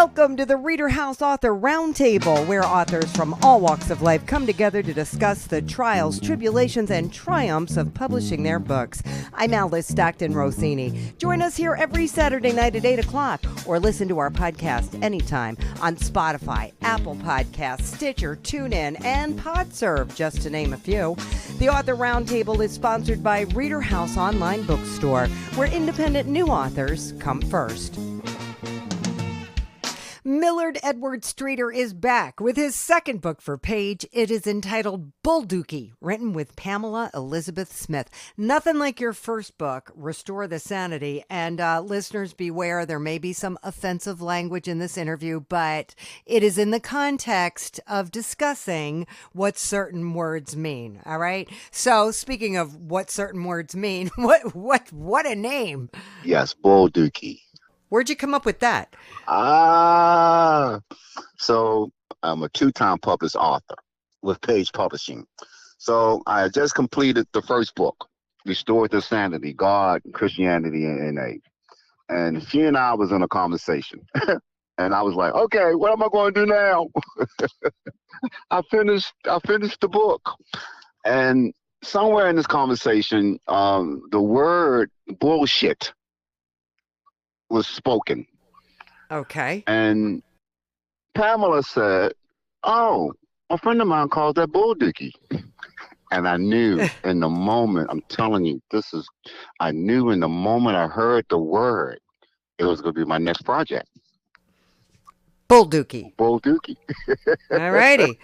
Welcome to the ReaderHouse Author Roundtable, where authors from all walks of life come together to discuss the trials, tribulations, and triumphs of publishing their books. I'm Alice Stockton Rossini. Join us here every Saturday night at 8 o'clock, or listen to our podcast anytime on Spotify, Apple Podcasts, Stitcher, TuneIn, and PodServe, just to name a few. The Author Roundtable is sponsored by ReaderHouse Online Bookstore, where independent new authors come first. Millard Edward Streeter is back with his second book for Page. It is entitled Bulldookie, written with Pamela Elizabeth Smith. Nothing like your first book, Restore the Sanity. And listeners, beware, there may be some offensive language in this interview, but it is in the context of discussing what certain words mean. All right. So speaking of what certain words mean, what a name. Yes, Bulldookie. Where'd you come up with that? So I'm a two-time published author with Page Publishing. So I just completed the first book, Restore the Sanity, God, Christianity, and AIDS. And she and I was in a conversation. And I was like, okay, what am I going to do now? I finished the book. And somewhere in this conversation, the word bullshit was spoken. Okay. And Pamela said, oh, a friend of mine called that Bulldookie. And I knew in the moment, I'm telling you, I knew in the moment I heard the word, it was going to be my next project. Bulldookie. Bulldookie. All righty.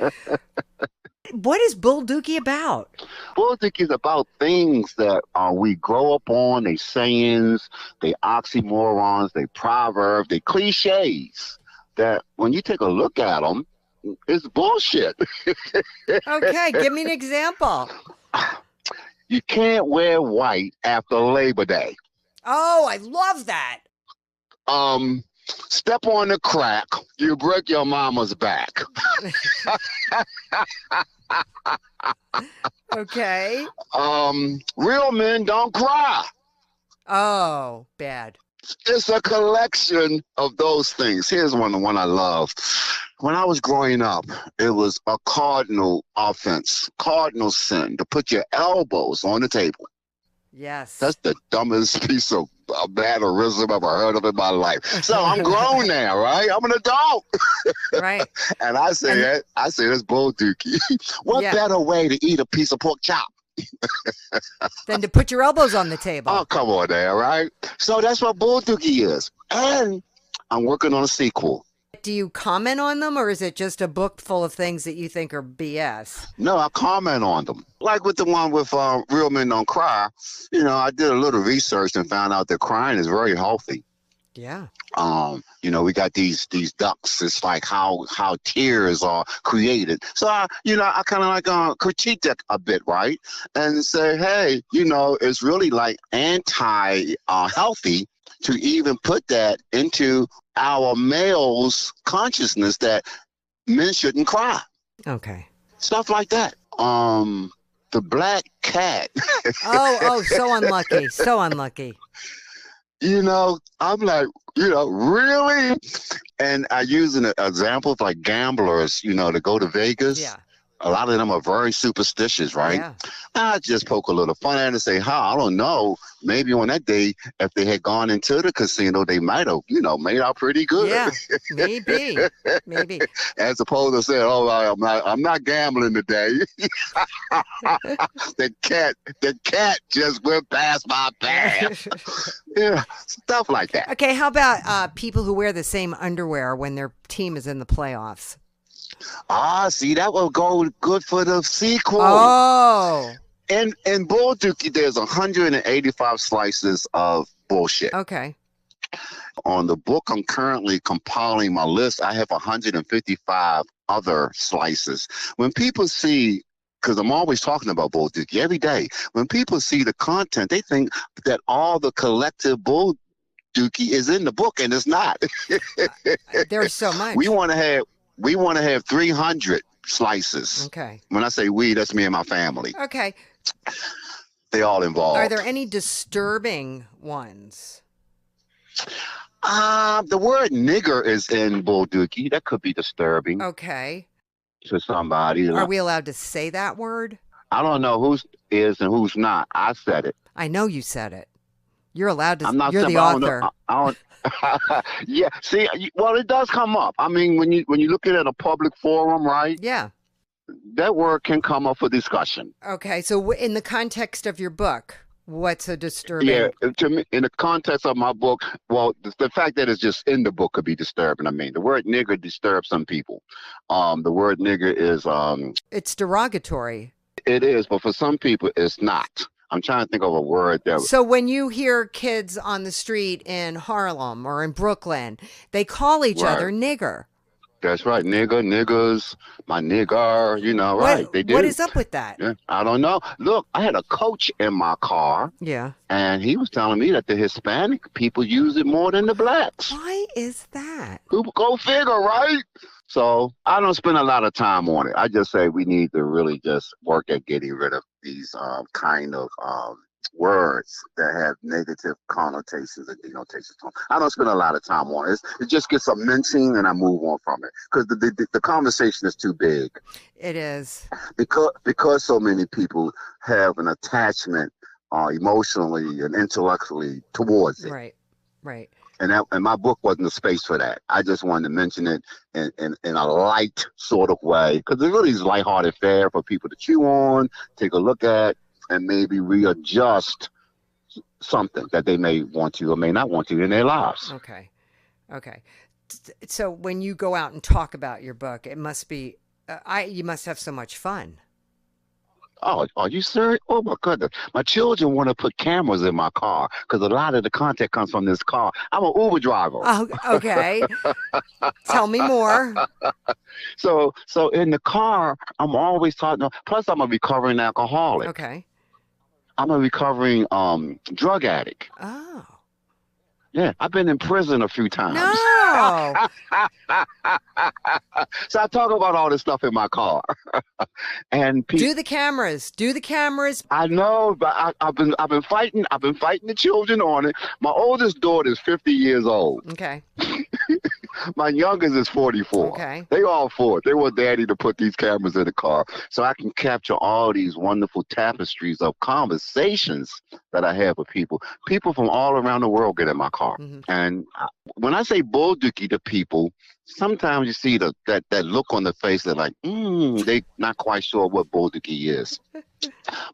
What is Bulldookie about? Bulldookie is about things that we grow up on, they sayings, they oxymorons, they proverbs, they cliches, that when you take a look at them, it's bullshit. Okay, give me an example. You can't wear white after Labor Day. Oh, I love that. Step on the crack, you break your mama's back. Okay. Real men don't cry. Oh, bad. It's a collection of those things. Here's the one I love. When I was growing up, it was a cardinal offense, cardinal sin, to put your elbows on the table. Yes. That's the dumbest piece of mannerism I've ever heard of in my life. So I'm grown now, right? I'm an adult. Right. And I say that's Bulldookie. What better way to eat a piece of pork chop than to put your elbows on the table? Oh, come on there, right? So that's what Bulldookie is. And I'm working on a sequel. Do you comment on them, or is it just a book full of things that you think are BS? No, I comment on them. Like with the one with Real Men Don't Cry, I did a little research and found out that crying is very healthy. Yeah. We got these ducks. It's like how tears are created. So I kind of like critique that a bit, right? And say, hey, it's really like anti-healthy to even put that into our males' consciousness that men shouldn't cry. Okay. Stuff like that. The black cat. Oh, so unlucky. So unlucky. I'm like, really? And I use an example of like gamblers, to go to Vegas. Yeah. A lot of them are very superstitious, right? Yeah. I just poke a little fun at it and say, I don't know. Maybe on that day, if they had gone into the casino, they might have, made out pretty good. Yeah, maybe. As opposed to saying, I'm not gambling today. The cat just went past my path. Yeah, stuff like that. Okay, how about people who wear the same underwear when their team is in the playoffs? See, that will go good for the sequel. Oh. In Bulldookie, there's 185 slices of bullshit. Okay. On the book, I'm currently compiling my list. I have 155 other slices. When people see, because I'm always talking about Bulldookie every day, when people see the content, they think that all the collective Bulldookie is in the book, and it's not. There's so much. We want to have 300 slices. Okay. When I say we, that's me and my family. Okay. They all involved. Are there any disturbing ones? The word nigger is in Bull Dookie. That could be disturbing Okay. to somebody. Are we allowed to say that word? I don't know who's is and who's not. I said it. I know you said it. You're allowed to. I'm not You're saying, the but I don't know. author. I don't. Yeah. See, well, it does come up. I mean, when you look at a public forum, right? Yeah. That word can come up for discussion. Okay. So, in the context of your book, what's a Yeah, disturbing? to me, in the context of my book, well, the fact that it's just in the book could be disturbing. I mean, the word nigger disturbs some people. The word nigger is It's derogatory. it is, but for some people, it's not. I'm trying to think of a word that. So when you hear kids on the street in Harlem or in Brooklyn, they call each Right. other nigger. That's right, nigger, niggers, my nigger. You know, right? They What do. is up with that? Yeah, I don't know. Look, I had a coach in my car, Yeah. and he was telling me that the Hispanic people use it more than the blacks. Why is that? Go figure, right? So I don't spend a lot of time on it. I just say we need to really just work at getting rid of these kind of words that have negative connotations and denotations. I don't spend a lot of time on it. It just gets a mention and I move on from it because the conversation is too big. It is. Because so many people have an attachment emotionally and intellectually towards it. Right. Right. And my book wasn't a space for that. I just wanted to mention it in a light sort of way because it really is lighthearted fare for people to chew on, take a look at, and maybe readjust something that they may want to or may not want to in their lives. Okay. Okay. So when you go out and talk about your book, it must be you must have so much fun. Oh, are you serious? Oh my goodness! My children want to put cameras in my car because a lot of the content comes from this car. I'm an Uber driver. Oh, okay. Tell me more. So in the car, I'm always talking. Plus, I'm a recovering alcoholic. Okay. I'm a recovering drug addict. Oh. Yeah, I've been in prison a few times. No. So I talk about all this stuff in my car. And Do the cameras. Do the cameras. I know, but I've been fighting. I've been fighting the children on it. My oldest daughter is 50 years old. Okay. My youngest is 44. Okay. They all for it. They want daddy to put these cameras in the car so I can capture all these wonderful tapestries of conversations that I have with people. People from all around the world get in my car. Mm-hmm. And when I say bull dookie to people, sometimes you see that look on the face. They're like, they not quite sure what bull dookie is.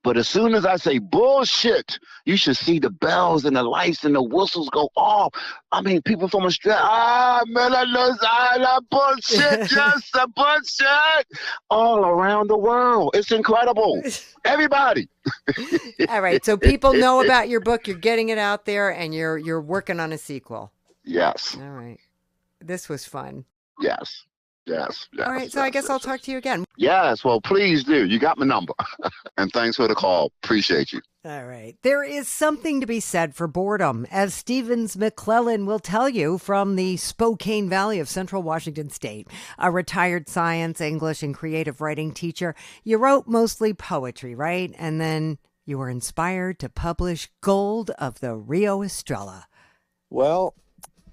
But as soon as I say bullshit, you should see the bells and the lights and the whistles go off. I mean, people from Australia, man, that bullshit, just a bullshit, all around the world. It's incredible. Everybody. All right. So people know about your book. You're getting it out there, and you're working on a sequel. Yes. All right. This was fun. Yes. Yes. All right. So I guess I'll talk to you again. Yes. Well, please do. You got my number. And thanks for the call. Appreciate you. All right. There is something to be said for boredom, as Stevens McClellan will tell you from the Spokane Valley of Central Washington State. A retired science, English, and creative writing teacher, you wrote mostly poetry, right? And then you were inspired to publish Gold of the Rio Estrella. Well,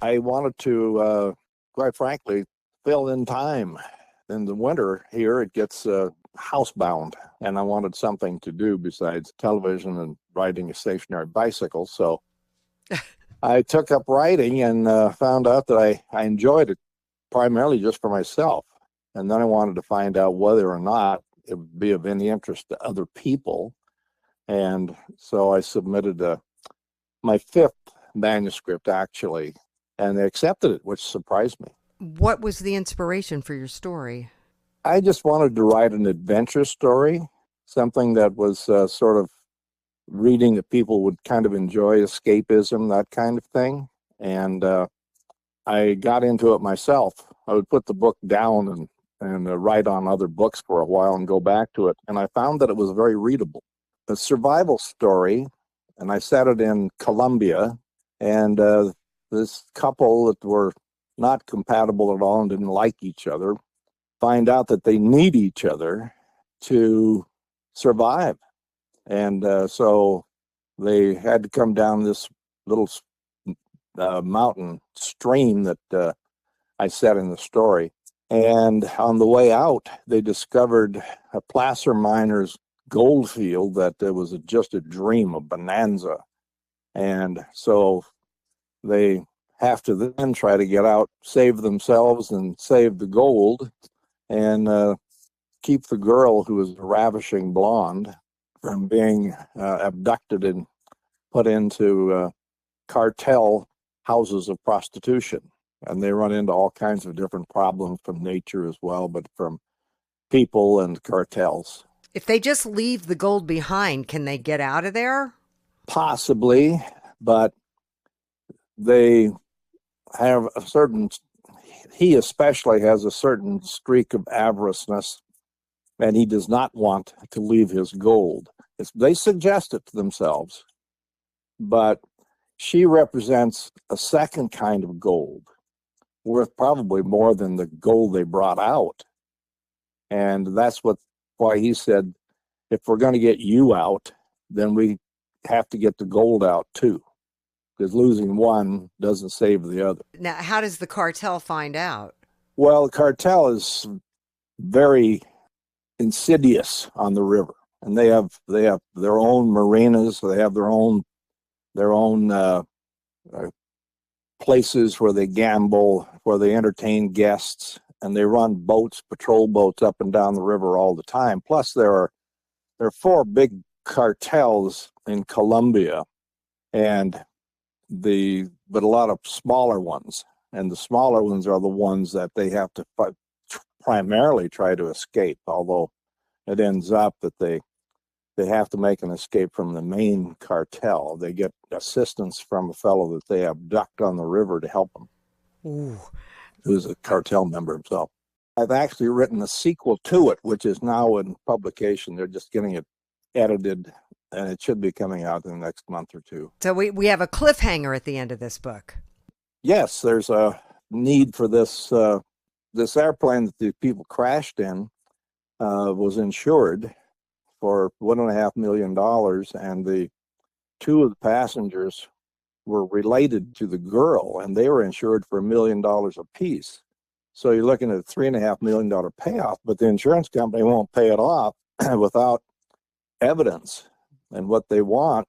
I wanted to, quite frankly, fill in time. In the winter here, it gets housebound, and I wanted something to do besides television and riding a stationary bicycle. So I took up writing and found out that I enjoyed it primarily just for myself. And then I wanted to find out whether or not it would be of any interest to other people. And so I submitted my fifth manuscript, actually, and they accepted it, which surprised me. What was the inspiration for your story? I just wanted to write an adventure story, something that was sort of reading that people would kind of enjoy, escapism, that kind of thing. And I got into it myself. I would put the book down and write on other books for a while and go back to it. And I found that it was very readable. A survival story, and I set it in Colombia. And this couple that were not compatible at all and didn't like each other find out that they need each other to survive. And so they had to come down this little mountain stream that I set in the story. And on the way out, they discovered a placer miner's gold field that was just a dream, a bonanza. And so they have to then try to get out, save themselves and save the gold, and keep the girl, who is a ravishing blonde, from being abducted and put into cartel houses of prostitution. And they run into all kinds of different problems from nature as well, but from people and cartels. If they just leave the gold behind, can they get out of there? Possibly, but they have a certain, he especially has a certain streak of avariceness, and he does not want to leave his gold. They suggest it to themselves, but she represents a second kind of gold, worth probably more than the gold they brought out. And that's why he said, if we're going to get you out, then we have to get the gold out too, because losing one doesn't save the other. Now, how does the cartel find out? Well, the cartel is very insidious on the river, and they have their own marinas. They have their own places where they gamble, where they entertain guests, and they run boats, patrol boats up and down the river all the time. Plus, there are 4 big cartels in Colombia, but a lot of smaller ones, and the smaller ones are the ones that they have to primarily try to escape, although it ends up that they have to make an escape from the main cartel. They get assistance from a fellow that they abduct on the river to help them. Ooh. Who's a cartel member himself. I've actually written a sequel to it, which is now in publication. They're just getting it edited, and it should be coming out in the next month or two. So we have a cliffhanger at the end of this book. Yes, there's a need for this. This airplane that the people crashed in was insured for $1.5 million, and the 2 of the passengers were related to the girl, and they were insured for $1 million apiece. So you're looking at a $3.5 million payoff, but the insurance company won't pay it off without evidence. And what they want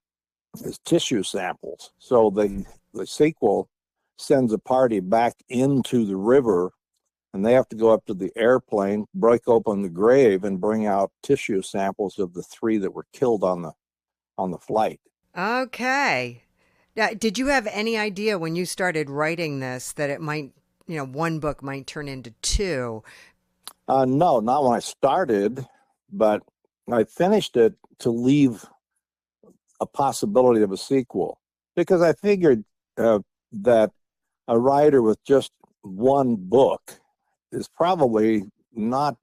is tissue samples. So the sequel sends a party back into the river, and they have to go up to the airplane, break open the grave, and bring out tissue samples of the 3 that were killed on the flight. Okay. Now, did you have any idea when you started writing this that it might, one book might turn into 2? No, not when I started, but I finished it to leave a possibility of a sequel, because I figured that a writer with just one book is probably not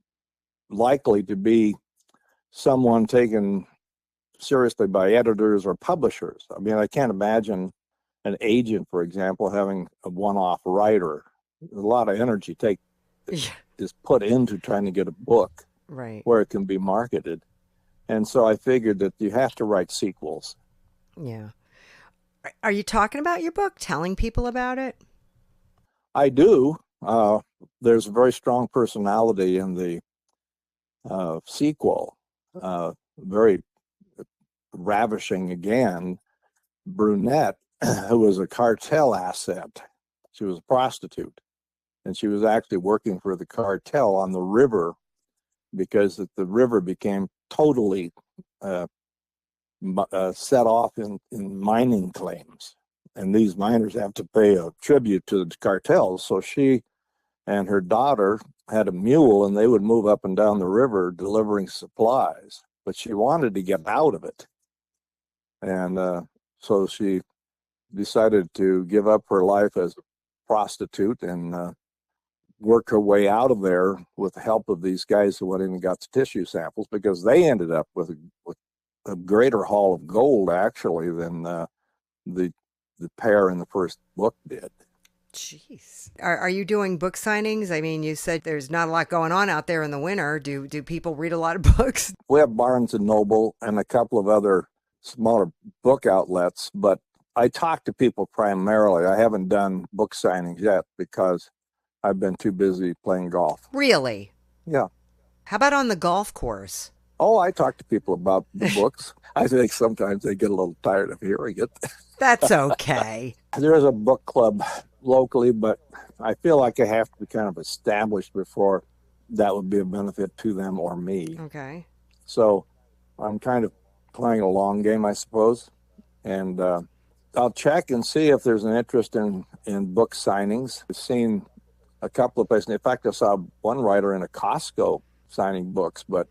likely to be someone taken seriously by editors or publishers. I mean, I can't imagine an agent, for example, having a one-off writer. A lot of energy is put into trying to get a book right where it can be marketed. And so I figured that you have to write sequels. Yeah. Are you talking about your book, telling people about it? I do. There's a very strong personality in the sequel, very ravishing again, brunette, who was a cartel asset. She was a prostitute, and she was actually working for the cartel on the river, because the river became totally set off in mining claims, and these miners have to pay a tribute to the cartels. So she and her daughter had a mule, and they would move up and down the river delivering supplies, but she wanted to get out of it. And so she decided to give up her life as a prostitute and work her way out of there with the help of these guys who went in and got the tissue samples, because they ended up with a greater haul of gold, actually, than the pair in the first book did. Jeez. Are you doing book signings? I mean, you said there's not a lot going on out there in the winter. Do people read a lot of books? We have Barnes and Noble and a couple of other smaller book outlets, but I talk to people primarily. I haven't done book signings yet because I've been too busy playing golf. Really? Yeah. How about on the golf course? Oh, I talk to people about the books. I think sometimes they get a little tired of hearing it. That's okay. There is a book club locally, but I feel like I have to be kind of established before that would be a benefit to them or me. Okay. So I'm kind of playing a long game, I suppose. And I'll check and see if there's an interest in book signings. I've seen a couple of places. In fact, I saw one writer in a Costco signing books, but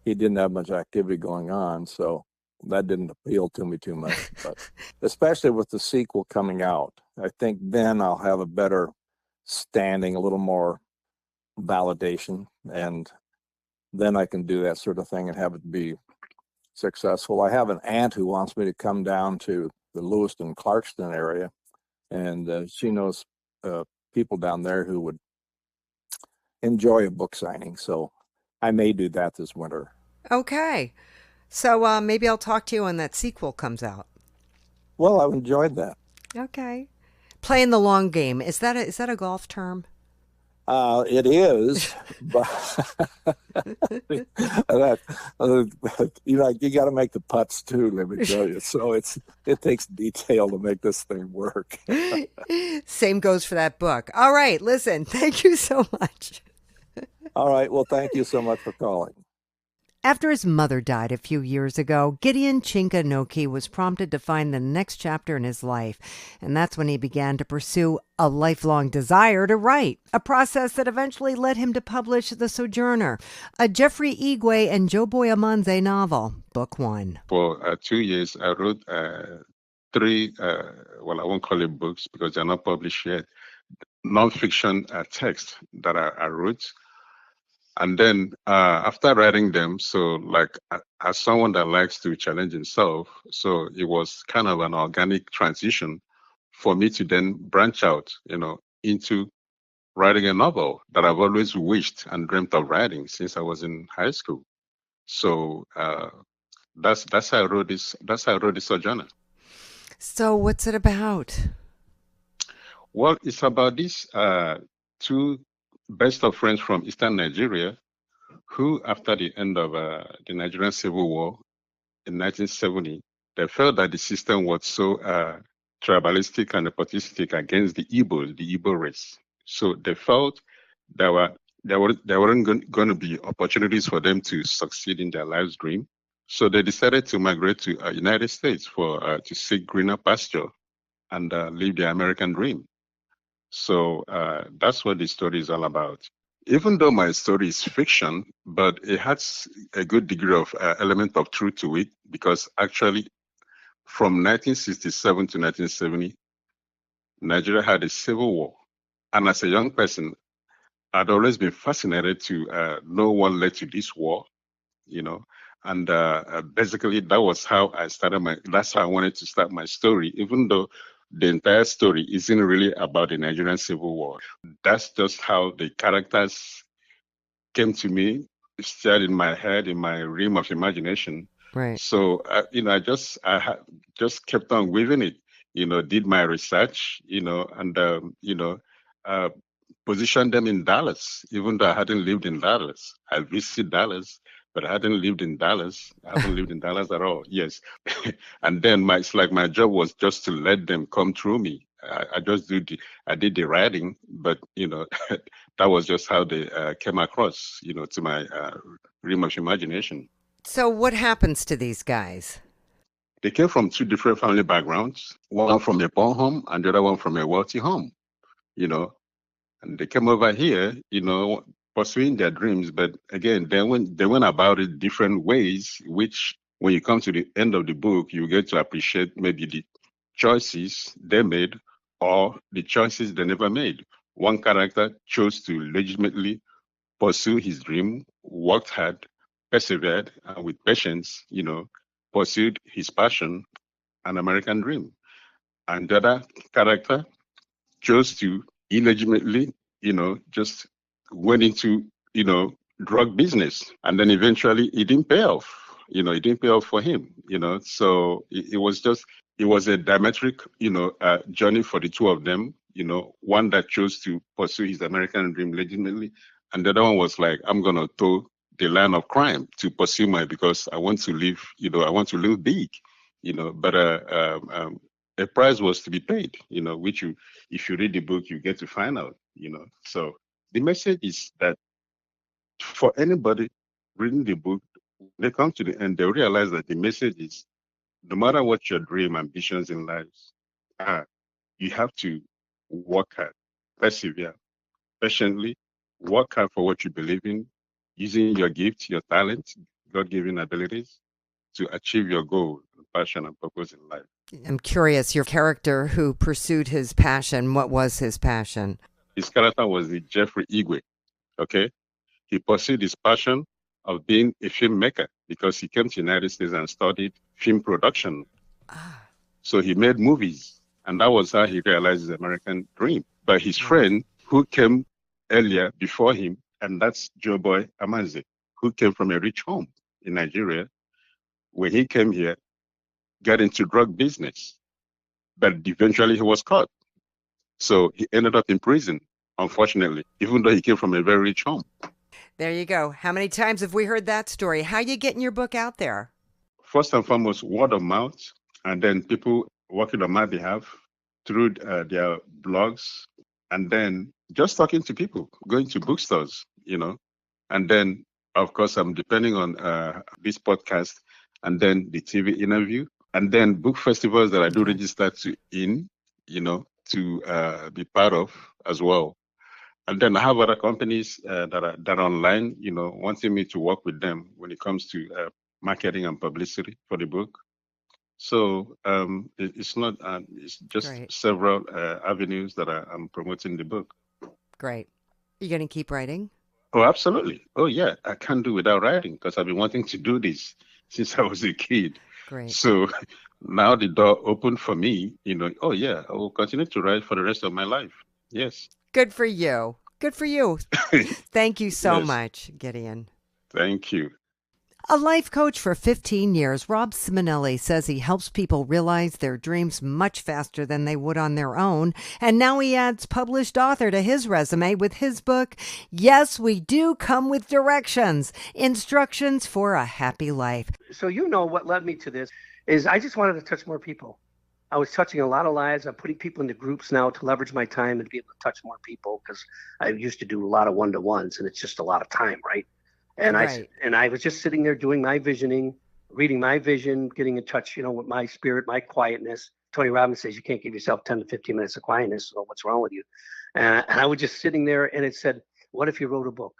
he didn't have much activity going on. So that didn't appeal to me too much. But especially with the sequel coming out, I think then I'll have a better standing, a little more validation, and then I can do that sort of thing and have it be successful. I have an aunt who wants me to come down to the Lewiston, Clarkston area, and she knows people down there who would enjoy a book signing. So I may do that this winter. Okay. So maybe I'll talk to you when that sequel comes out. Well, I've enjoyed that. Okay. Playing the long game. Is that a golf term? It is, but you got to make the putts too. Let me tell you. So it takes detail to make this thing work. Same goes for that book. All right, listen. Thank you so much. All right. Well, thank you so much for calling. After his mother died a few years ago, Gideon Chuka was prompted to find the next chapter in his life. And that's when he began to pursue a lifelong desire to write, a process that eventually led him to publish The Sojourner, a Jeffrey Igwe and Joe Boyamanze novel, Book One. For 2 years, I wrote three, well, I won't call it books because they're not published yet, nonfiction texts that I wrote. And then after writing them, so like as someone that likes to challenge himself, so it was kind of an organic transition for me to then branch out, into writing a novel that I've always wished and dreamt of writing since I was in high school. So that's how I wrote this. That's how I wrote The Sojourner. So what's it about? Well, it's about these two best of friends from Eastern Nigeria who, after the end of the Nigerian Civil War in 1970, they felt that the system was so tribalistic and nepotistic against the Igbo race. So they felt there weren't going to be opportunities for them to succeed in their life's dream. So they decided to migrate to United States to seek greener pasture and live the American dream. So that's what the story is all about. Even though my story is fiction, but it has a good degree of element of truth to it, because actually from 1967 to 1970, Nigeria had a civil war. And as a young person, I'd always been fascinated to know what led to this war, and basically that was how that's how I wanted to start my story, even though the entire story isn't really about the Nigerian Civil War. That's just how the characters came to me, stared in my head, in my realm of imagination. Right. So, I just kept on weaving it, did my research, and, positioned them in Dallas, even though I hadn't lived in Dallas. I visited Dallas, but I hadn't lived in Dallas. I haven't lived in Dallas at all. Yes. And then it's like my job was just to let them come through me. I did the writing, but, that was just how they came across, to my realm of imagination. So what happens to these guys? They came from two different family backgrounds, one from a poor home and the other one from a wealthy home, and they came over here, pursuing their dreams. But again, they went about it different ways, which when you come to the end of the book, you get to appreciate maybe the choices they made or the choices they never made. One character chose to legitimately pursue his dream, worked hard, persevered, and with patience, pursued his passion, an American dream. And the other character chose to illegitimately, just went into, drug business. And then eventually it didn't pay off. It didn't pay off for him, So it was just it was a diametric, journey for the two of them. One that chose to pursue his American dream legitimately, and the other one was like, I'm gonna toe the line of crime to pursue because I want to live, I want to live big, But a price was to be paid, which if you read the book, you get to find out, So the message is that for anybody reading the book, when they come to the end, they realize that the message is no matter what your dream, ambitions in life are, you have to work hard, persevere, patiently, work hard for what you believe in, using your gifts, your talents, God-given abilities to achieve your goal, passion, and purpose in life. I'm curious, your character who pursued his passion, what was his passion? His character was the Jeffrey Igwe, okay? He pursued his passion of being a filmmaker because he came to the United States and studied film production. So he made movies, and that was how he realized his American dream. But his friend who came earlier before him, and that's Joe Boy Amaze, who came from a rich home in Nigeria, when he came here, got into drug business, but eventually he was caught. So he ended up in prison, unfortunately, even though he came from a very rich home. There you go. How many times have we heard that story? How are you getting your book out there? First and foremost, word of mouth, and then people working on my behalf through their blogs, and then just talking to people, going to bookstores, and then, of course, I'm depending on this podcast, and then the TV interview, and then book festivals that I do register to be part of as well. And then I have other companies that are online, wanting me to work with them when it comes to marketing and publicity for the book. So it's not, it's just several avenues that I'm promoting the book. Great. Are you going to keep writing? Oh, absolutely. Oh, yeah. I can't do without writing because I've been wanting to do this since I was a kid. Great. So now the door opened for me, oh, yeah, I will continue to write for the rest of my life. Yes. Good for you. Good for you. Thank you so much, Gideon. Thank you. A life coach for 15 years, Rob Ciminelli says he helps people realize their dreams much faster than they would on their own. And now he adds published author to his resume with his book, Yes, We Do Come with Directions, Instructions for a Happy Life. So what led me to this is I just wanted to touch more people. I was touching a lot of lives. I'm putting people into groups now to leverage my time and be able to touch more people because I used to do a lot of one-to-ones and it's just a lot of time, right? And I was just sitting there doing my visioning, reading my vision, getting in touch, with my spirit, my quietness. Tony Robbins says you can't give yourself 10 to 15 minutes of quietness. So what's wrong with you? And I was just sitting there and it said, what if you wrote a book?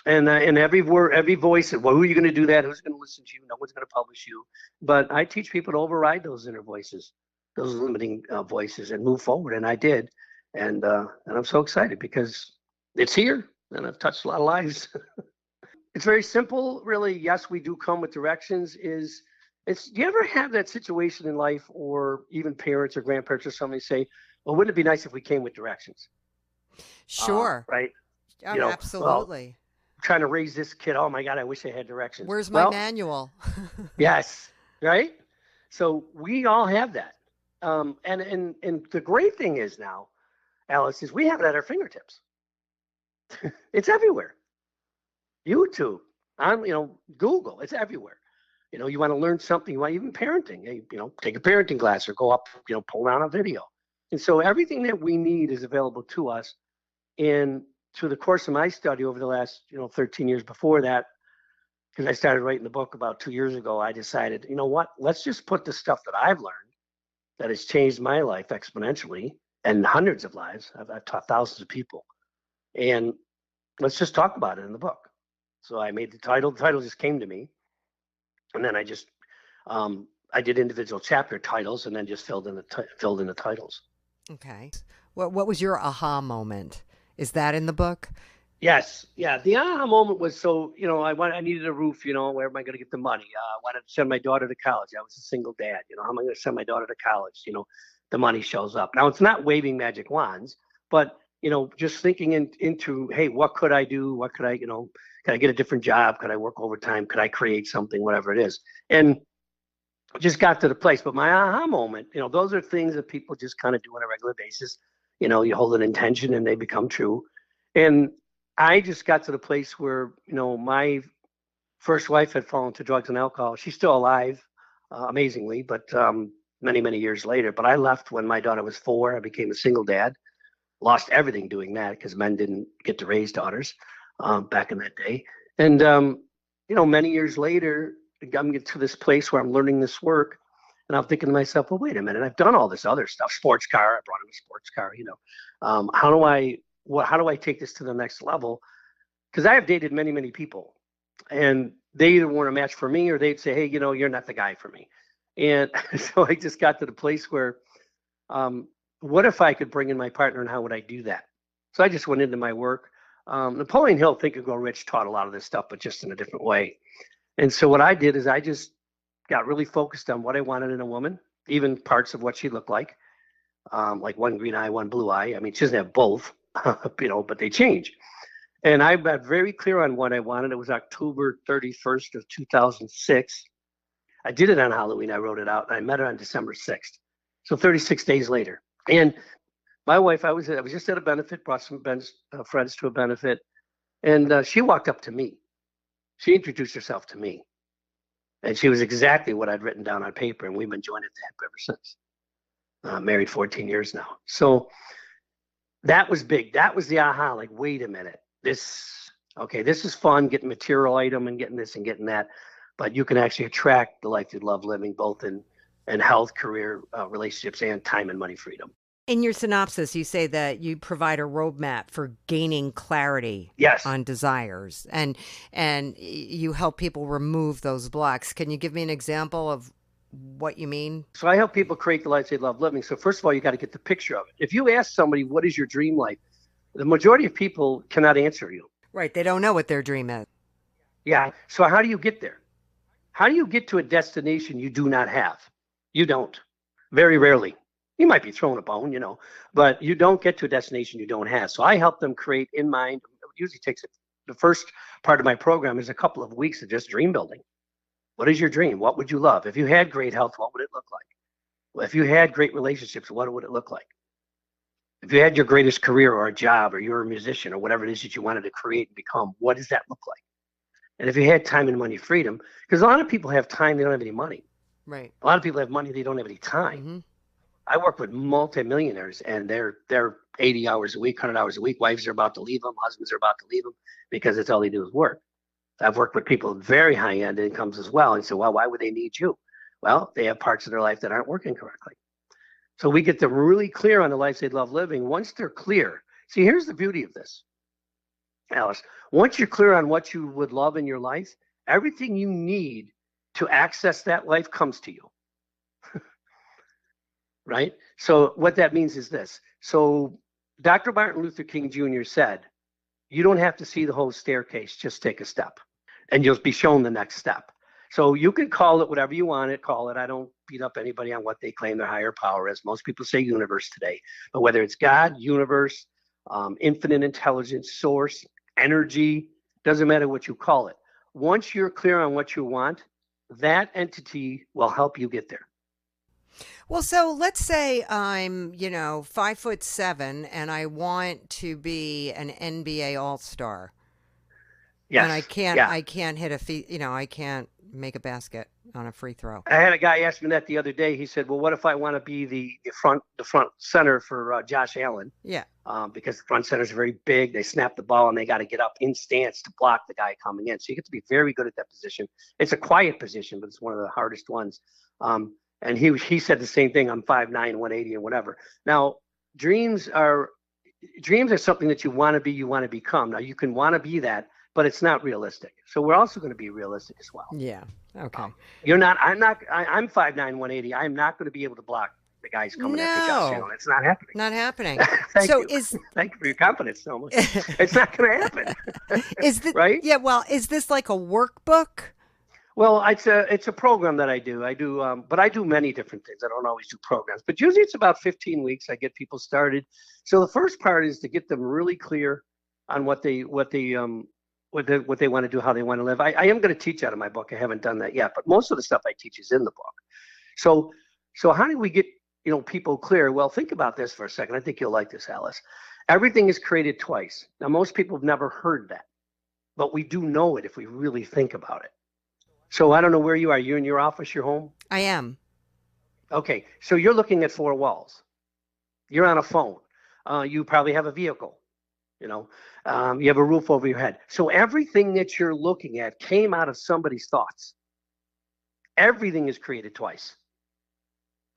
And every word, every voice said, well, who are you going to do that? Who's going to listen to you? No one's going to publish you. But I teach people to override those inner voices, those limiting voices, and move forward. And I did. And I'm so excited because it's here and I've touched a lot of lives. It's very simple, really. Yes, we do come with directions. Do you ever have that situation in life, or even parents or grandparents or somebody say, well, wouldn't it be nice if we came with directions? Sure. Right. Absolutely. Trying to raise this kid. Oh my God, I wish I had directions. Where's my manual? Yes. Right. So we all have that. And the great thing is now, Alice, is we have it at our fingertips. It's everywhere. YouTube, Google, it's everywhere. You want to learn something, you want even parenting, take a parenting class or go up, pull down a video. And so everything that we need is available to us. And through the course of my study over the last, 13 years before that, because I started writing the book about 2 years ago, I decided, let's just put the stuff that I've learned that has changed my life exponentially and hundreds of lives. I've taught thousands of people. And let's just talk about it in the book. So I made the title. The title just came to me. And then I just, I did individual chapter titles and then just filled in the titles. Okay. What was your aha moment? Is that in the book? Yes. Yeah. The aha moment was, I needed a roof, where am I going to get the money? I wanted to send my daughter to college. I was a single dad. How am I going to send my daughter to college? The money shows up. Now, it's not waving magic wands, but, just thinking into, hey, what could I do? What could I, could I get a different job? Could I work overtime? Could I create something, whatever it is? And just got to the place. But my aha moment, those are things that people just kind of do on a regular basis. You hold an intention and they become true. And I just got to the place where, my first wife had fallen to drugs and alcohol. She's still alive, amazingly, but many, many years later. But I left when my daughter was 4. I became a single dad, lost everything doing that because men didn't get to raise daughters back in that day. And, many years later, I'm getting to this place where I'm learning this work. And I'm thinking to myself, well, wait a minute, I've done all this other stuff, sports car, I brought him a sports car, how do I take this to the next level? Because I have dated many, many people, and they either weren't a match for me or they'd say, hey, you're not the guy for me. And so I just got to the place where, what if I could bring in my partner, and how would I do that? So I just went into my work. Napoleon Hill, Think and Grow Rich, taught a lot of this stuff, but just in a different way. And so what I did is I just got really focused on what I wanted in a woman, even parts of what she looked like one green eye, one blue eye. I mean, she doesn't have both, but they change. And I got very clear on what I wanted. It was October 31st of 2006. I did it on Halloween. I wrote it out, and I met her on December 6th. So 36 days later. And my wife, I was just at a benefit, brought some friends to a benefit, and she walked up to me. She introduced herself to me. And she was exactly what I'd written down on paper, and we've been joined at the hip ever since. Married 14 years now. So that was big. That was the aha, like, wait a minute. This is fun, getting material item and getting this and getting that. But you can actually attract the life you love living, both in health, career, relationships, and time and money freedom. In your synopsis, you say that you provide a roadmap for gaining clarity on desires, and you help people remove those blocks. Can you give me an example of what you mean? So I help people create the life they love living. So first of all, you got to get the picture of it. If you ask somebody, what is your dream life? The majority of people cannot answer you. Right. They don't know what their dream is. Yeah. So how do you get there? How do you get to a destination you do not have? You don't. Very rarely. You might be throwing a bone, but you don't get to a destination you don't have. So I help them create in mind. It usually takes the first part of my program is a couple of weeks of just dream building. What is your dream? What would you love? If you had great health, what would it look like? Well, if you had great relationships, what would it look like? If you had your greatest career or a job, or you're a musician, or whatever it is that you wanted to create and become, what does that look like? And if you had time and money freedom, because a lot of people have time, they don't have any money. Right. A lot of people have money, they don't have any time. Mm-hmm. I work with multimillionaires, and they're 80 hours a week, 100 hours a week. Wives are about to leave them. Husbands are about to leave them because it's all they do is work. I've worked with people with very high-end incomes as well. And so, well, why would they need you? Well, they have parts of their life that aren't working correctly. So we get them really clear on the life they love living. Once they're clear, see, here's the beauty of this, Alice. Once you're clear on what you would love in your life, everything you need to access that life comes to you. Right? So what that means is this. So Dr. Martin Luther King Jr. said, you don't have to see the whole staircase, just take a step, and you'll be shown the next step. So you can call it whatever you want to call it. I don't beat up anybody on what they claim their higher power is. Most people say universe today, but whether it's God, universe, infinite intelligence, source, energy, doesn't matter what you call it. Once you're clear on what you want, that entity will help you get there. Well, so let's say I'm, 5'7" and I want to be an NBA All-Star. Yes. And I can't hit I can't make a basket on a free throw. I had a guy ask me that the other day. He said, well, what if I want to be the front center for Josh Allen? Yeah. Because the front centers are very big. They snap the ball and they got to get up in stance to block the guy coming in. So you get to be very good at that position. It's a quiet position, but it's one of the hardest ones. And he said the same thing. I'm 5'9", 180 and whatever. Now, dreams are something that you want to be, you want to become. Now, you can want to be that, but it's not realistic. So we're also going to be realistic as well. Yeah. Okay. I'm 5'9", 180. I'm not going to be able to block the guys coming after Josh Allen. It's not happening. Not happening. Thank you for your confidence so much. It's not going to happen. Right? Yeah. Well, is this like a workbook? Well, it's a program that I do. But I do many different things. I don't always do programs, but usually it's about 15 weeks. I get people started. So the first part is to get them really clear on what they want to do, how they want to live. I am going to teach out of my book. I haven't done that yet, but most of the stuff I teach is in the book. So how do we get, people clear? Well, think about this for a second. I think you'll like this, Alice. Everything is created twice. Now, most people have never heard that, but we do know it if we really think about it. So I don't know where you are. You in your office, your home? I am. Okay, so you're looking at four walls. You're on a phone. You probably have a vehicle. You have a roof over your head. So everything that you're looking at came out of somebody's thoughts. Everything is created twice.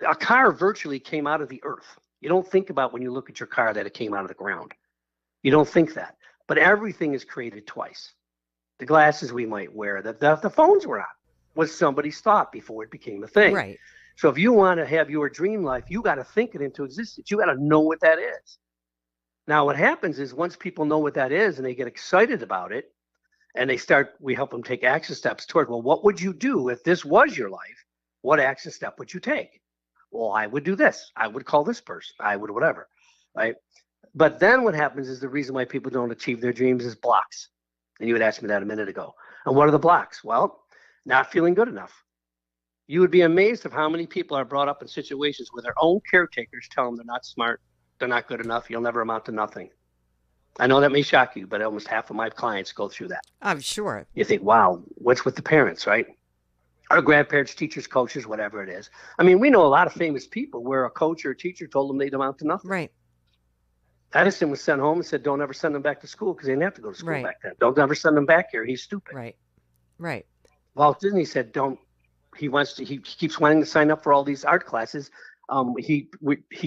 A car virtually came out of the earth. You don't think about when you look at your car that it came out of the ground. You don't think that. But everything is created twice. The glasses we might wear, the phones we're on, was somebody's thought before it became a thing. Right. So if you want to have your dream life, you got to think it into existence. You got to know what that is. Now, what happens is once people know what that is and they get excited about it and we help them take action steps toward, well, what would you do if this was your life? What action step would you take? Well, I would do this. I would call this person. I would whatever, right? But then what happens is the reason why people don't achieve their dreams is blocks. And you had asked me that a minute ago. And what are the blocks? Well, not feeling good enough. You would be amazed of how many people are brought up in situations where their own caretakers tell them they're not smart, they're not good enough, you'll never amount to nothing. I know that may shock you, but almost half of my clients go through that. I'm sure. You think, wow, what's with the parents, right? Our grandparents, teachers, coaches, whatever it is. I mean, we know a lot of famous people where a coach or a teacher told them they'd amount to nothing. Right. Edison was sent home and said, don't ever send them back to school because they didn't have to go to school Right. back then. Don't ever send them back here. He's stupid. Right. Right. Walt Disney said, he keeps wanting to sign up for all these art classes. He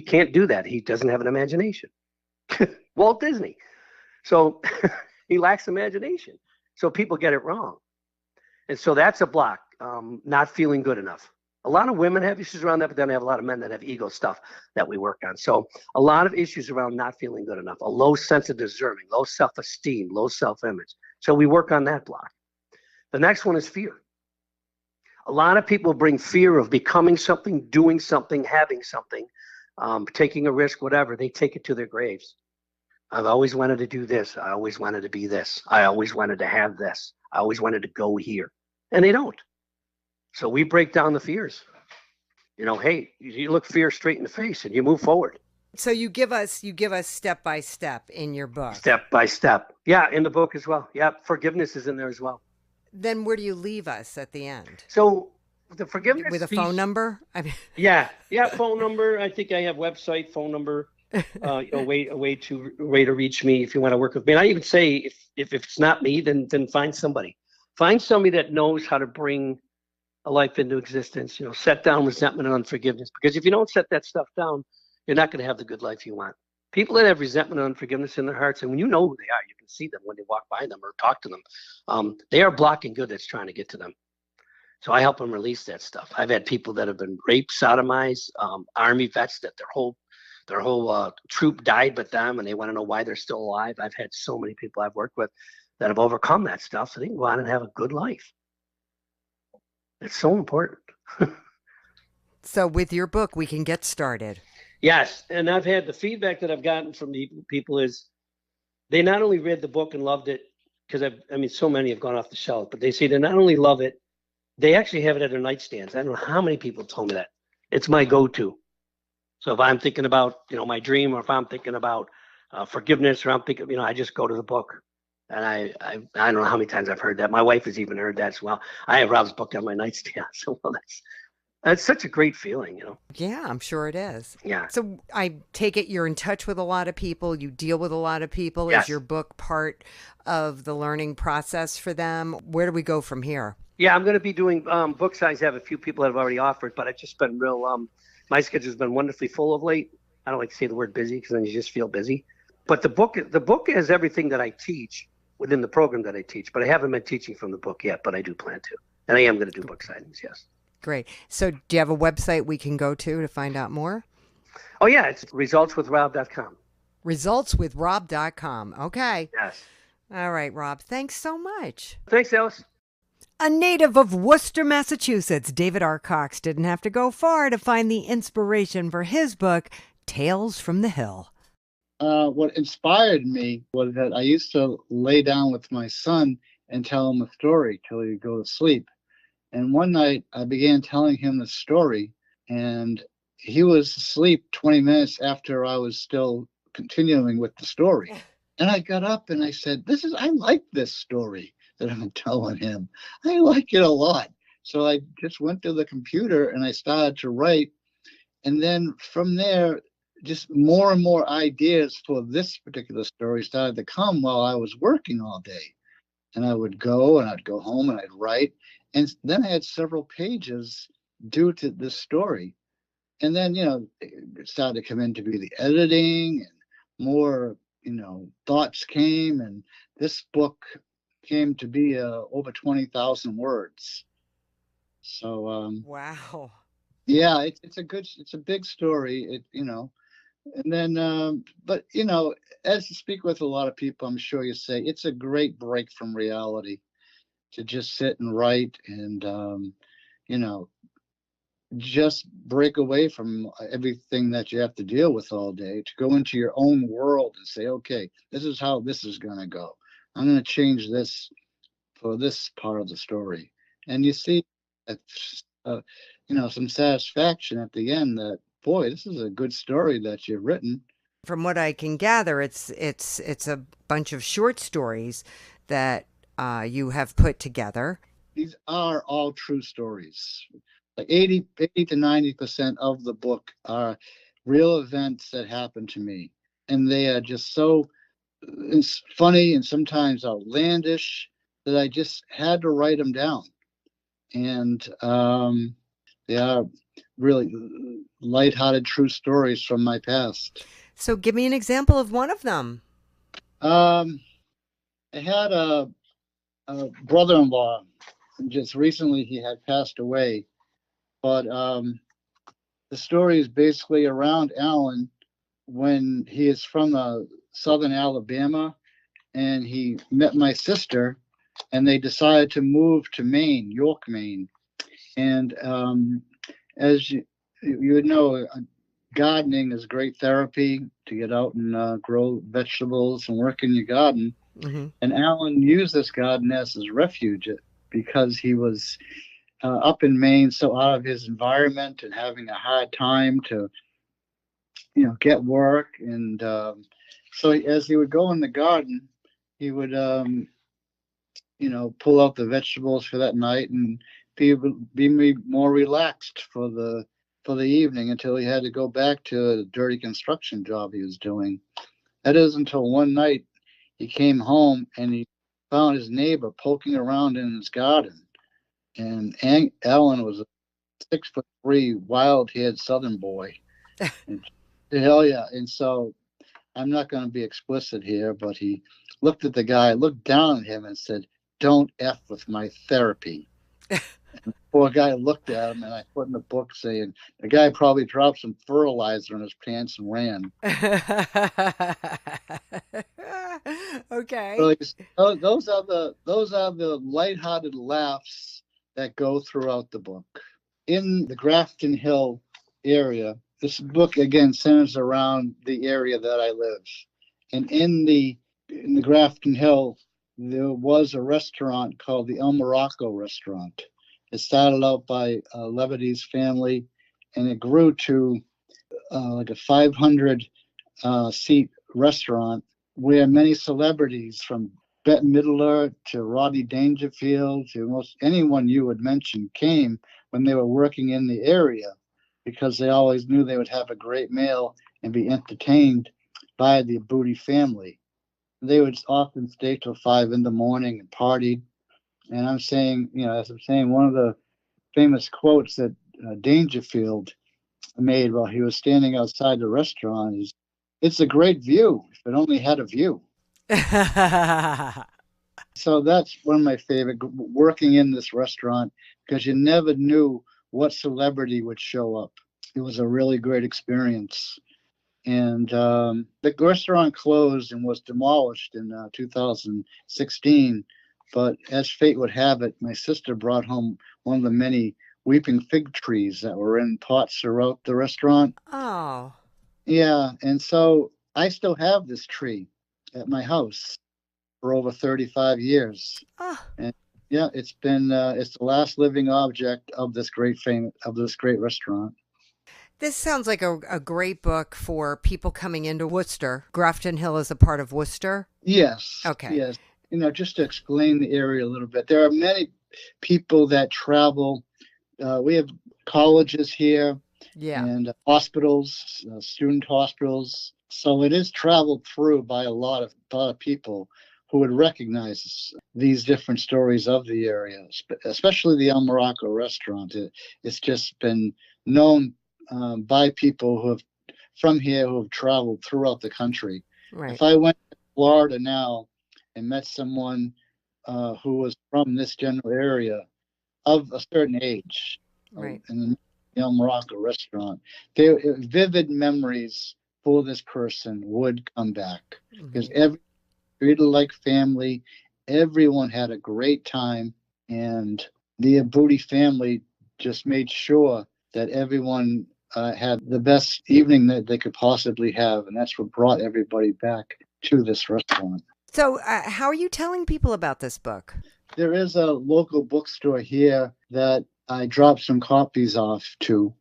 can't do that. He doesn't have an imagination. Walt Disney. So he lacks imagination. So people get it wrong. And so that's a block, not feeling good enough. A lot of women have issues around that, but then I have a lot of men that have ego stuff that we work on. So a lot of issues around not feeling good enough, a low sense of deserving, low self-esteem, low self-image. So we work on that block. The next one is fear. A lot of people bring fear of becoming something, doing something, having something, taking a risk, whatever. They take it to their graves. I've always wanted to do this. I always wanted to be this. I always wanted to have this. I always wanted to go here. And they don't. So we break down the fears. Hey, you look fear straight in the face and you move forward. So you give us step by step in your book. Step by step. Yeah, in the book as well. Yeah, forgiveness is in there as well. Then where do you leave us at the end? So the forgiveness with a piece, phone number? Yeah, phone number. I think I have website, phone number. A way to reach me if you want to work with me. And I even say if it's not me, then find somebody. Find somebody that knows how to bring a life into existence. Set down resentment and unforgiveness. Because if you don't set that stuff down, you're not going to have the good life you want. People that have resentment and unforgiveness in their hearts, and when you know who they are, you can see them when you walk by them or talk to them. They are blocking good that's trying to get to them. So I help them release that stuff. I've had people that have been raped, sodomized, Army vets that their whole troop died with them, and they want to know why they're still alive. I've had so many people I've worked with that have overcome that stuff, so they can go on and have a good life. It's so important. So with your book, we can get started. Yes, and I've had the feedback that I've gotten from the people is they not only read the book and loved it, because so many have gone off the shelf, but they say they not only love it, they actually have it at their nightstands. I don't know how many people told me that. It's my go-to. So if I'm thinking about, my dream, or if I'm thinking about forgiveness, or I'm thinking, I just go to the book. And I don't know how many times I've heard that. My wife has even heard that as well. I have Rob's book on my nightstand. So that's such a great feeling, Yeah, I'm sure it is. Yeah. So I take it you're in touch with a lot of people. You deal with a lot of people. Yes. Is your book part of the learning process for them? Where do we go from here? Yeah, I'm going to be doing book signings. I have a few people that have already offered, but I've just been my schedule's been wonderfully full of late. I don't like to say the word busy because then you just feel busy. But the book has everything that I teach within the program that I teach, but I haven't been teaching from the book yet, but I do plan to. And I am going to do book signings, yes. Great. So do you have a website we can go to find out more? Oh, yeah, it's resultswithrob.com. Resultswithrob.com. Okay. Yes. All right, Rob. Thanks so much. Thanks, Alice. A native of Worcester, Massachusetts, David R. Cox didn't have to go far to find the inspiration for his book, Tales from the Hill. What inspired me was that I used to lay down with my son and tell him a story till he'd go to sleep. And one night I began telling him the story and he was asleep 20 minutes after I was still continuing with the story. And I got up and I said, I like this story that I'm telling him. I like it a lot. So I just went to the computer and I started to write. And then from there, just more and more ideas for this particular story started to come while I was working all day. And I would go and I'd go home and I'd write. And then I had several pages due to this story. And then, it started to come in to be the editing, and more, thoughts came. And this book came to be over 20,000 words. So, wow. yeah, it's a big story. And then, but, as you speak with a lot of people, I'm sure you say it's a great break from reality to just sit and write and, just break away from everything that you have to deal with all day, to go into your own world and say, okay, this is how this is going to go. I'm going to change this for this part of the story. And you see, some satisfaction at the end that, boy, this is a good story that you've written. From what I can gather, it's a bunch of short stories that you have put together. These are all true stories. Like 80 to 90% of the book are real events that happened to me. And they are just so funny and sometimes outlandish that I just had to write them down. And they are really lighthearted, true stories from my past. So give me an example of one of them. I had a brother-in-law. Just recently he had passed away. But the story is basically around Alan when he is from southern Alabama, and he met my sister, and they decided to move to Maine, York, Maine. And as you know, gardening is great therapy to get out and grow vegetables and work in your garden. Mm-hmm. And Alan used this garden as his refuge because he was up in Maine, so out of his environment and having a hard time to, get work. And so as he would go in the garden, he would, pull out the vegetables for that night and be more relaxed for the evening until he had to go back to the dirty construction job he was doing. That is until one night he came home and he found his neighbor poking around in his garden. And Alan was a 6'3" wild-haired Southern boy. Hell yeah! And so I'm not going to be explicit here, but he looked at the guy, looked down at him, and said, "Don't F with my therapy." And the poor guy looked at him, and I put in the book saying the guy probably dropped some fertilizer in his pants and ran. Okay. So those are the lighthearted laughs that go throughout the book. In the Grafton Hill area, this book again centers around the area that I live. And in the Grafton Hill, there was a restaurant called the El Morocco Restaurant. It started out by a Lebanese family, and it grew to like a 500 seat restaurant where many celebrities from Bette Midler to Rodney Dangerfield to most anyone you would mention came when they were working in the area, because they always knew they would have a great meal and be entertained by the Booty family. They would often stay till 5 a.m. and partied. And I'm saying, as I'm saying, one of the famous quotes that Dangerfield made while he was standing outside the restaurant is, "It's a great view if it only had a view." So that's one of my favorite, working in this restaurant, because you never knew what celebrity would show up. It was a really great experience. And the restaurant closed and was demolished in 2016. But as fate would have it, my sister brought home one of the many weeping fig trees that were in pots throughout the restaurant. Oh. Yeah. And so I still have this tree at my house for over 35 years. Oh. And yeah, it's the last living object of this great restaurant. This sounds like a great book for people coming into Worcester. Grafton Hill is a part of Worcester. Yes. Okay. Yes. Just to explain the area a little bit, there are many people that travel. We have colleges here and hospitals, student hospitals. So it is traveled through by a lot of people who would recognize these different stories of the area, especially the El Morocco restaurant. It's just been known by people from here who have traveled throughout the country. Right. If I went to Florida now and met someone who was from this general area of a certain age, right, in the El Morocco restaurant, vivid memories for this person would come back because every treated like family, everyone had a great time, and the Abudi family just made sure that everyone had the best evening that they could possibly have, and that's what brought everybody back to this restaurant. So how are you telling people about this book? There is a local bookstore here that I dropped some copies off to,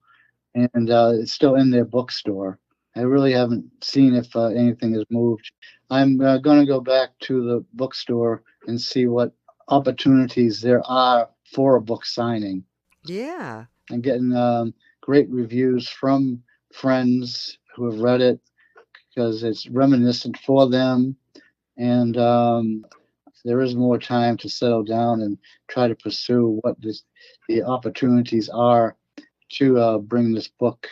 and it's still in their bookstore. I really haven't seen if anything has moved. I'm going to go back to the bookstore and see what opportunities there are for a book signing. Yeah. I'm getting great reviews from friends who have read it because it's reminiscent for them. And there is more time to settle down and try to pursue what the opportunities are to bring this book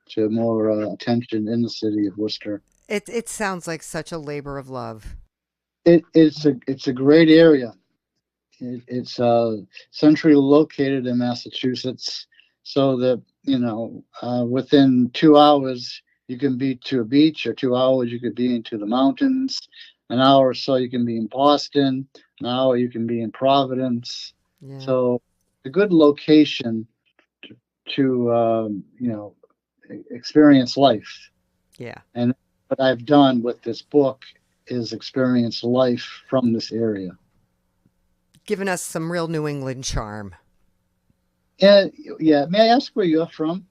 to more attention in the city of Worcester. It sounds like such a labor of love. It's a great area. It's centrally located in Massachusetts, so that within 2 hours you can be to a beach, or 2 hours you could be into the mountains. An hour or so you can be in Boston. An hour you can be in Providence. Yeah. So a good location to experience life. Yeah. And what I've done with this book is experience life from this area. Giving us some real New England charm. And may I ask where you're from?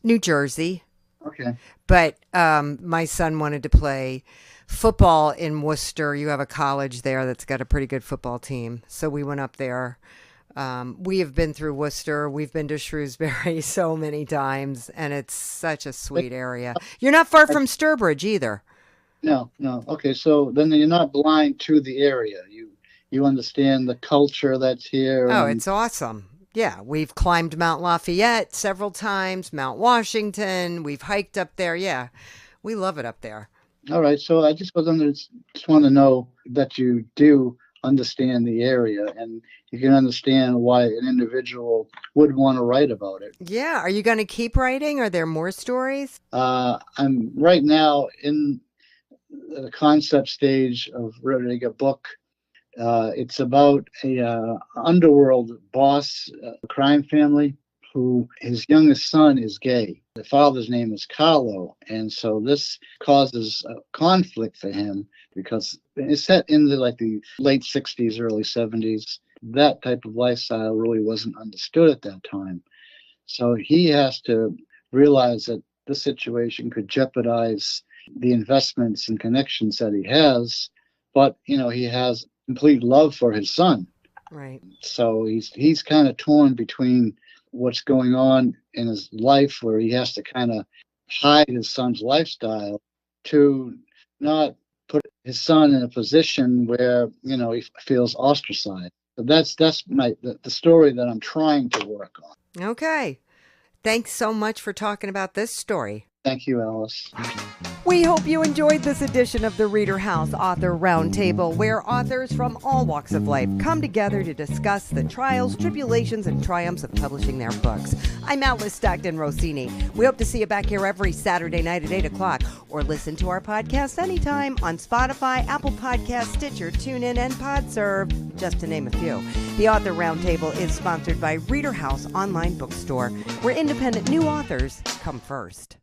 New Jersey. Okay. But my son wanted to play football in Worcester. You have a college there that's got a pretty good football team. So we went up there. We have been through Worcester. We've been to Shrewsbury so many times, and it's such a sweet area. You're not far from Sturbridge either. No. Okay, so then you're not blind to the area. You understand the culture that's here. Oh, it's awesome. Yeah, we've climbed Mount Lafayette several times, Mount Washington. We've hiked up there. Yeah, we love it up there. All right, so I just want to know that you do understand the area, and you can understand why an individual would want to write about it. Yeah, are you going to keep writing? Are there more stories? I'm right now in the concept stage of writing a book. It's about a underworld boss, crime family, who his youngest son is gay. The father's name is Carlo, and so this causes a conflict for him because it's set in the late 60s, early 70s. That type of lifestyle really wasn't understood at that time. So he has to realize that this situation could jeopardize the investments and connections that he has, but he has complete love for his son. Right. So he's kind of torn between what's going on in his life, where he has to kind of hide his son's lifestyle to not put his son in a position where he feels ostracized. So that's the story that I'm trying to work on. Okay. Thanks so much for talking about this story. Thank you, Alice. We hope you enjoyed this edition of the ReaderHouse Author Roundtable, where authors from all walks of life come together to discuss the trials, tribulations, and triumphs of publishing their books. I'm Alice Stockton Rossini. We hope to see you back here every Saturday night at 8 o'clock, or listen to our podcast anytime on Spotify, Apple Podcasts, Stitcher, TuneIn, and PodServe, just to name a few. The Author Roundtable is sponsored by ReaderHouse Online Bookstore, where independent new authors come first.